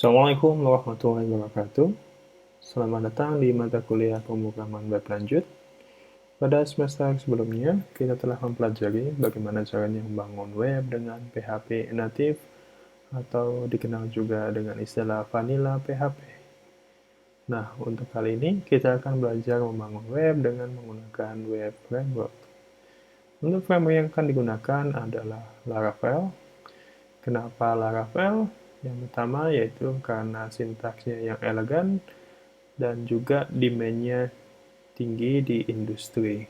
Assalamualaikum warahmatullahi wabarakatuh. Selamat datang di mata kuliah pemrograman web lanjut. Pada semester sebelumnya, kita telah mempelajari bagaimana caranya membangun web dengan PHP native atau dikenal juga dengan istilah vanilla PHP. Nah, untuk kali ini kita akan belajar membangun web dengan menggunakan web framework. Untuk framework yang akan digunakan adalah Laravel. Kenapa Laravel? Yang pertama yaitu karena sintaksnya yang elegan dan juga demand-nya tinggi di industri.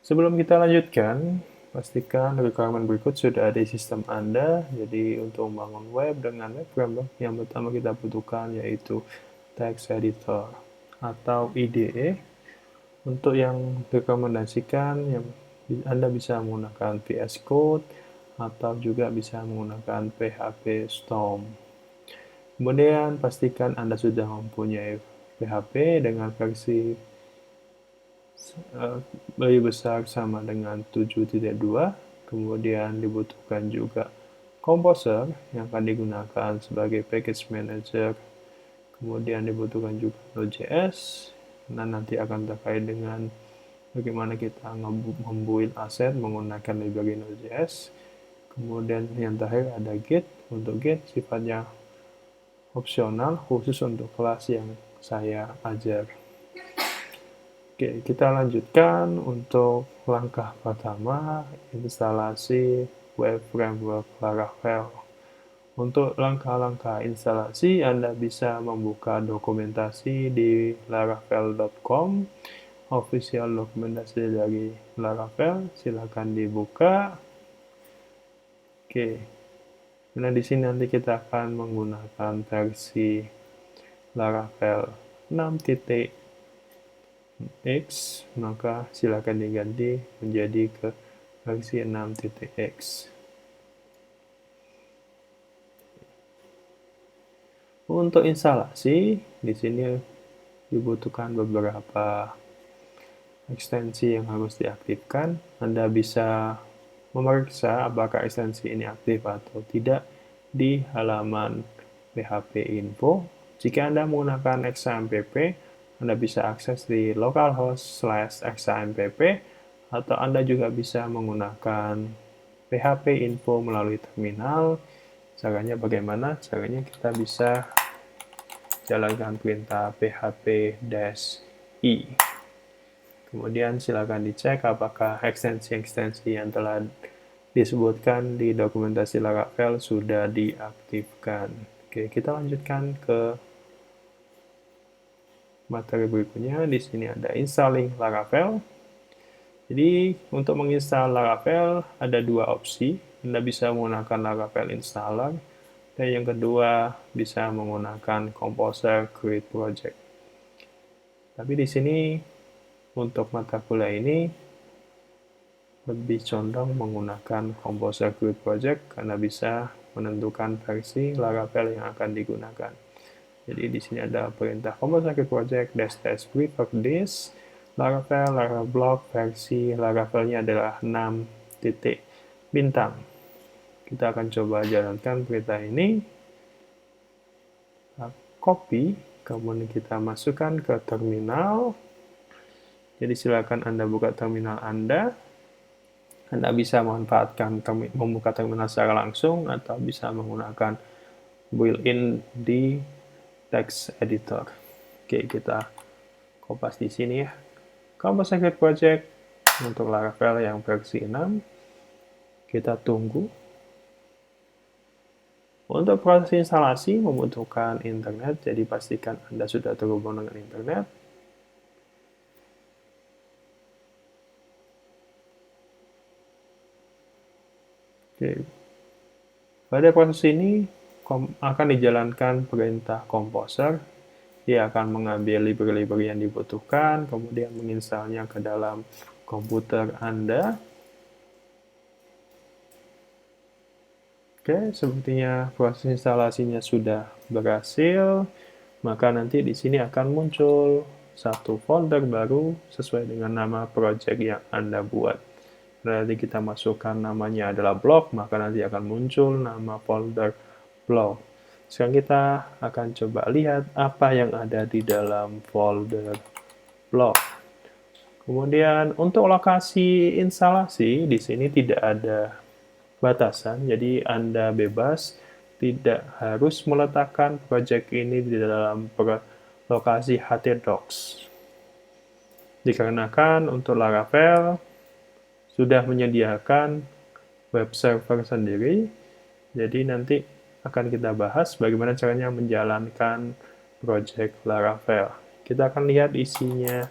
Sebelum kita lanjutkan, pastikan requirement berikut sudah ada di sistem Anda. Jadi untuk membangun web dengan web framework, yang pertama kita butuhkan yaitu text editor atau IDE. Untuk yang direkomendasikan, Anda bisa menggunakan VS Code atau juga bisa menggunakan PHP Storm. Kemudian pastikan Anda sudah mempunyai PHP dengan versi lebih besar sama dengan 7.2. Kemudian dibutuhkan juga Composer yang akan digunakan sebagai package manager. Kemudian dibutuhkan juga Node.js, dan nanti akan terkait dengan bagaimana kita membuild aset menggunakan library Node.js. Kemudian yang terakhir ada Git. Untuk Git sifatnya opsional khusus untuk kelas yang saya ajar. Oke, kita lanjutkan untuk langkah pertama, instalasi web framework Laravel. Untuk langkah-langkah instalasi, Anda bisa membuka dokumentasi di laravel.com, official dokumentasi dari Laravel, silakan dibuka. Oke, nah di sini nanti kita akan menggunakan versi Laravel 6.x, maka silakan diganti menjadi ke versi 6.x. Untuk instalasi, di sini dibutuhkan beberapa ekstensi yang harus diaktifkan. Anda bisa memeriksa apakah ekstensi ini aktif atau tidak di halaman PHP info. Jika Anda menggunakan XAMPP, Anda bisa akses di localhost/xampp, atau Anda juga bisa menggunakan PHP info melalui terminal. Caranya bagaimana? Caranya kita bisa jalankan perintah php-i. Kemudian silakan dicek apakah ekstensi-ekstensi yang telah disebutkan di dokumentasi Laravel sudah diaktifkan. Oke, kita lanjutkan ke materi berikutnya. Di sini ada installing Laravel. Jadi untuk menginstal Laravel ada dua opsi. Anda bisa menggunakan Laravel installer, dan yang kedua bisa menggunakan Composer Create Project. Tapi di sini untuk mata kuliah ini lebih condong menggunakan Composer Create Project karena bisa menentukan versi Laravel yang akan digunakan. Jadi di sini ada perintah Composer Create Project -- prefer this Laravel Laravel versi Laravelnya adalah 6 titik bintang. Kita akan coba jalankan perintah ini. Copy, kemudian kita masukkan ke terminal. Jadi silakan Anda buka terminal Anda. Anda bisa membuka terminal secara langsung atau bisa menggunakan built-in di text editor. Oke, kita kopas di sini ya. Composer Create Project untuk Laravel yang versi 6. Kita tunggu. Untuk proses instalasi membutuhkan internet, jadi pastikan Anda sudah terhubung dengan internet. Oke. Pada proses ini akan dijalankan perintah Composer. Dia akan mengambil library-library yang dibutuhkan, kemudian menginstalnya ke dalam komputer Anda. Oke, sepertinya proses instalasinya sudah berhasil. Maka nanti di sini akan muncul satu folder baru sesuai dengan nama project yang Anda buat. Nanti kita masukkan namanya adalah blog, maka nanti akan muncul nama folder blog. Sekarang kita akan coba lihat apa yang ada di dalam folder blog. Kemudian untuk lokasi instalasi di sini tidak ada batasan, jadi Anda bebas tidak harus meletakkan project ini di dalam lokasi htdocs. Dikarenakan untuk Laravel sudah menyediakan web server sendiri, jadi nanti akan kita bahas bagaimana caranya menjalankan project Laravel. Kita akan lihat isinya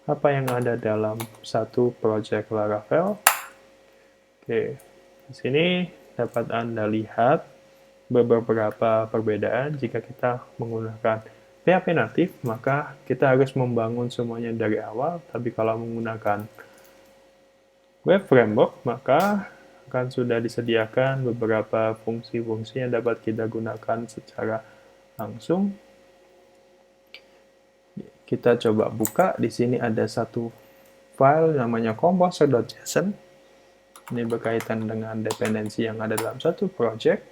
apa yang ada dalam satu project Laravel. Oke, di sini dapat Anda lihat beberapa perbedaan. Jika kita menggunakan PHP natif, maka kita harus membangun semuanya dari awal. Tapi kalau menggunakan web framework, maka akan sudah disediakan beberapa fungsi-fungsi yang dapat kita gunakan secara langsung. Kita coba buka. Di sini ada satu file namanya composer.json. Ini berkaitan dengan dependensi yang ada dalam satu project.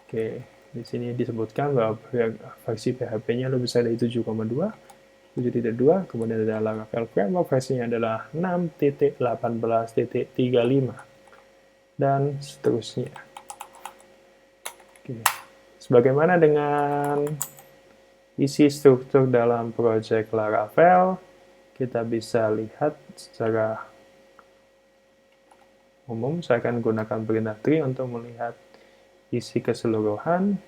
Oke, di sini disebutkan bahwa versi PHP-nya lebih besar dari 7,2, 7.2, kemudian ada Laravel Framework, versinya adalah 6.18.35, dan seterusnya. Oke. Sebagaimana dengan isi struktur dalam project Laravel, kita bisa lihat secara umum. Saya akan gunakan perintah tree untuk melihat isi keseluruhan.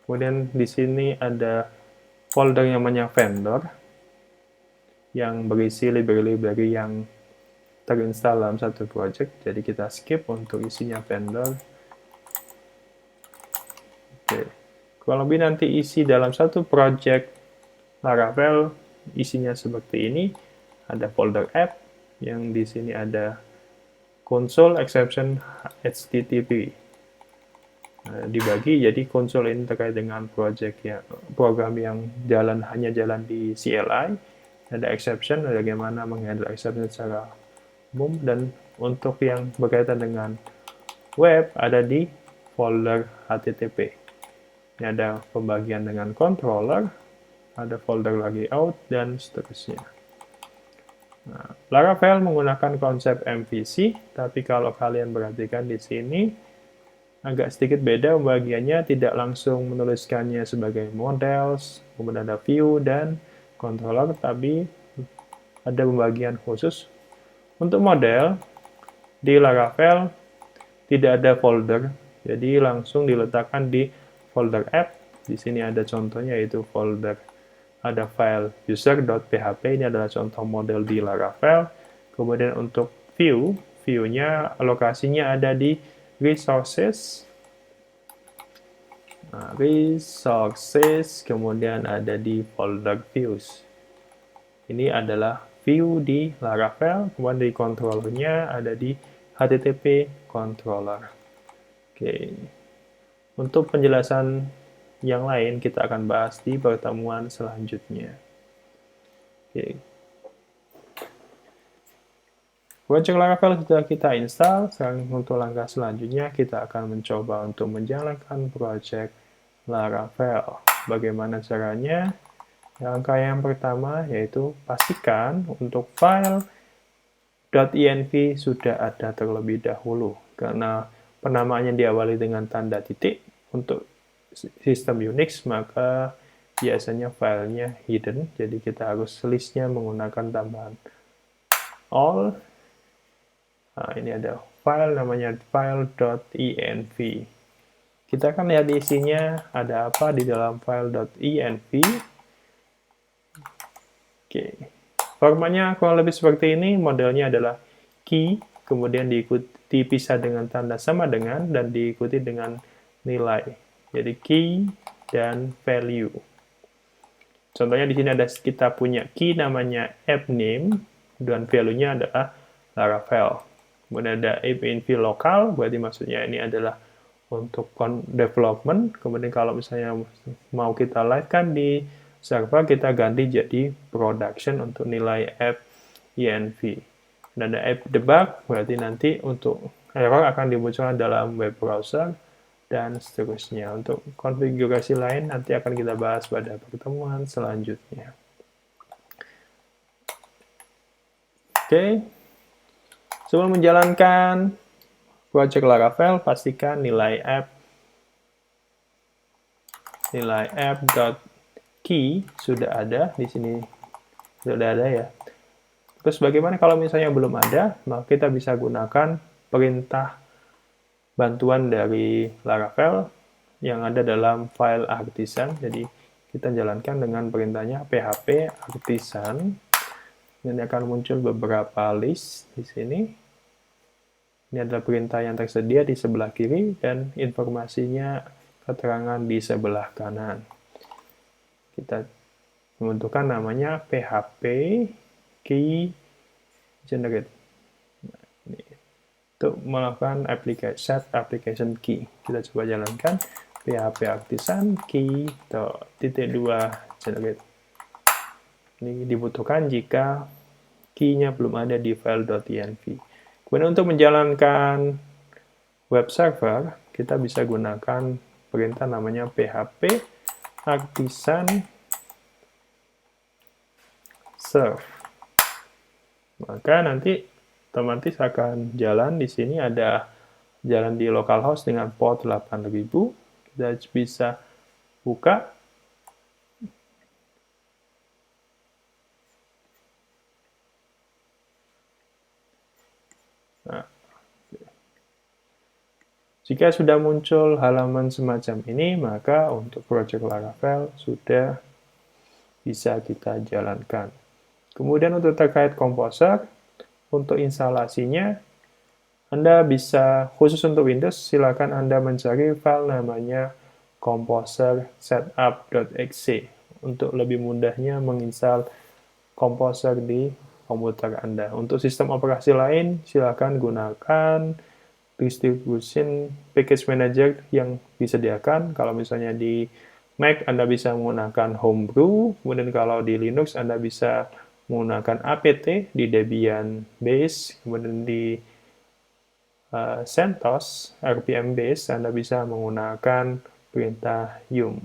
Kemudian di sini ada folder yang namanya vendor yang berisi library-library yang terinstall dalam satu project. Jadi kita skip untuk isinya vendor. Oke. Kurang lebih nanti isi dalam satu project Laravel isinya seperti ini. Ada folder app yang di sini ada console exception HTTP. Dibagi, jadi console ini terkait dengan project ya, program yang hanya jalan di CLI. Ada exception, bagaimana menghandle exception secara umum, dan untuk yang berkaitan dengan web ada di folder HTTP. Ini ada pembagian dengan controller, ada folder lagi out, dan seterusnya. Nah, Laravel menggunakan konsep MVC, tapi kalau kalian perhatikan di sini agak sedikit beda pembagiannya, tidak langsung menuliskannya sebagai models, kemudian ada view dan controller, tapi ada pembagian khusus. Untuk model di Laravel tidak ada folder, jadi langsung diletakkan di folder app. Di sini ada contohnya, yaitu folder ada file user.php, ini adalah contoh model di Laravel. Kemudian untuk view-nya alokasinya ada di resources, kemudian ada di folder views. Ini adalah view di Laravel, kemudian di controllernya ada di HTTP controller. Oke. Untuk penjelasan yang lain kita akan bahas di pertemuan selanjutnya. Oke. Project Laravel sudah kita install. Sekarang untuk langkah selanjutnya kita akan mencoba untuk menjalankan project Laravel. Bagaimana caranya? Langkah yang pertama yaitu pastikan untuk file .env sudah ada terlebih dahulu, karena penamaannya diawali dengan tanda titik. Untuk sistem Unix, maka biasanya filenya hidden, jadi kita harus listnya menggunakan tambahan all. Nah, ini ada file namanya file.env. Kita akan lihat isinya ada apa di dalam file.env. Oke, formatnya kurang lebih seperti ini. Modelnya adalah key, kemudian dipisah dengan tanda sama dengan, dan diikuti dengan nilai. Jadi key dan value. Contohnya di sini ada, kita punya key namanya app name, dan value-nya adalah Laravel. Kemudian ada app-env lokal, berarti maksudnya ini adalah untuk development. Kemudian kalau misalnya mau kita live-kan di server, kita ganti jadi production untuk nilai app env. Dan ada app debug, berarti nanti untuk error akan dimunculkan dalam web browser, dan seterusnya. Untuk konfigurasi lain nanti akan kita bahas pada pertemuan selanjutnya. Oke, sebelum menjalankan project Laravel, pastikan nilai app.key sudah ada di sini, sudah ada ya. Terus bagaimana kalau misalnya belum ada, maka kita bisa gunakan perintah bantuan dari Laravel yang ada dalam file artisan. Jadi kita jalankan dengan perintahnya php artisan. Ini akan muncul beberapa list di sini. Ini adalah perintah yang tersedia di sebelah kiri dan informasinya keterangan di sebelah kanan. Kita membentukkan namanya php key generate. Nah, ini untuk melakukan set application key. Kita coba jalankan php artisan key .2 generate. Ini dibutuhkan jika key-nya belum ada di file.env. Kemudian untuk menjalankan web server, kita bisa gunakan perintah namanya php artisan serve. Maka nanti otomatis akan jalan di sini, ada jalan di localhost dengan port 8000. Kita bisa buka. Nah, jika sudah muncul halaman semacam ini, maka untuk project Laravel sudah bisa kita jalankan. Kemudian untuk terkait Composer, untuk instalasinya, Anda bisa, khusus untuk Windows, silakan Anda mencari file namanya composer setup.exe untuk lebih mudahnya menginstal Composer di komputer Anda. Untuk sistem operasi lain, silakan gunakan distribution package manager yang disediakan. Kalau misalnya di Mac, Anda bisa menggunakan Homebrew. Kemudian kalau di Linux, Anda bisa menggunakan apt di Debian Base. Kemudian di CentOS, RPM Base, Anda bisa menggunakan perintah yum.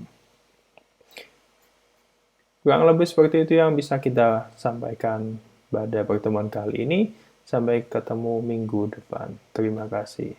Kurang lebih seperti itu yang bisa kita sampaikan pada pertemuan kali ini. Sampai ketemu minggu depan. Terima kasih.